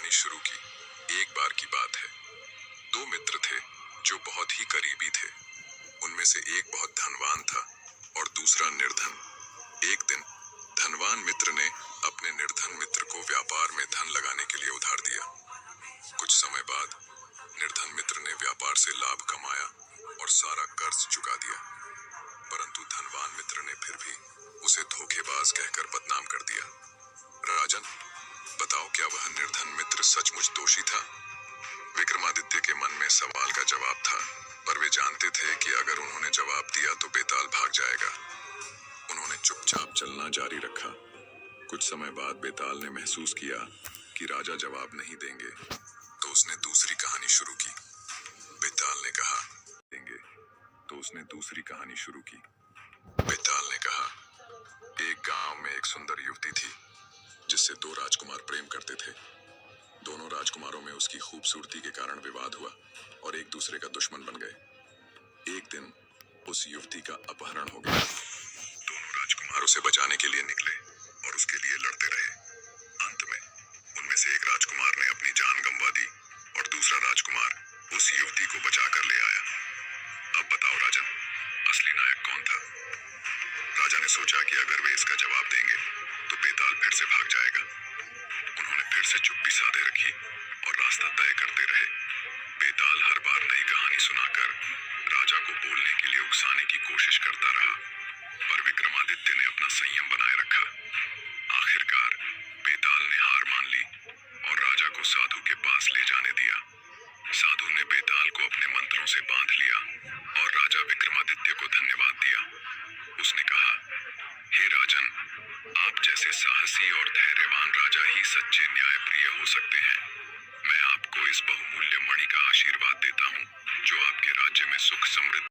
कहानी शुरू की। एक बार की बात है, दो मित्र थे जो बहुत ही करीबी थे। उनमें से एक बहुत धनवान था और दूसरा निर्धन। एक दिन धनवान मित्र ने अपने निर्धन मित्र को व्यापार में धन लगाने के लिए उधार दिया। कुछ समय बाद निर्धन मित्र ने व्यापार से लाभ कमाया और सारा कर्ज चुका दिया, परंतु धनवान मित्र ने फिर भी उसे धोखेबाज कहकर बदनाम कर दिया। राजन, बताओ, क्या वह निर्धन मित्र सचमुच दोषी था? विक्रमादित्य के मन में सवाल का जवाब था, पर वे जानते थे कि अगर उन्होंने जवाब दिया तो बेताल भाग जाएगा। उन्होंने चुपचाप चलना जारी रखा। कुछ समय बाद बेताल ने महसूस किया कि राजा जवाब नहीं देंगे, तो उसने दूसरी कहानी शुरू की। बेताल ने कहा, देंगे तो उसने दूसरी कहानी शुरू की। बेताल ने कहा, एक गांव में एक सुंदर युवती थी जिससे दो राजकुमार प्रेम करते थे। दोनों राजकुमारों में उसकी खूबसूरती के कारण विवाद हुआ और एक दूसरे का दुश्मन बन गए। एक दिन उस युवती का अपहरण हो गया। दोनों राजकुमार उसे बचाने के लिए निकले और उसके लिए लड़ते रहे। अंत में उनमें से एक राजकुमार ने अपनी जान गंवा दी और दूसरा राजकुमार उस युवती को बचा कर ले आया। अब बताओ राजन, असली नायक कौन था? राजा ने सोचा कि अगर वे इसका जवाब देंगे तो बेताल फिर से भाग जाएगा। उन्होंने फिर से चुप्पी साधे रखी और रास्ता तय करते रहे। बेताल हर बार नई कहानी सुनाकर राजा को बोलने के लिए उकसाने की कोशिश करता रहा, पर विक्रमादित्य ने अपना संयम बनाए रखा। आखिरकार बेताल ने हार मान ली और राजा को साधु के पास ले जाने दिया। साधु ने बेताल को अपने मंत्रों से बांध लिया और राजा विक्रमादित्य को धन्यवाद दिया। उसने कहा, हे राजन, आप जैसे साहसी और धैर्यवान राजा ही सच्चे न्यायप्रिय हो सकते हैं। मैं आपको इस बहुमूल्य मणि का आशीर्वाद देता हूँ जो आपके राज्य में सुख समृद्धि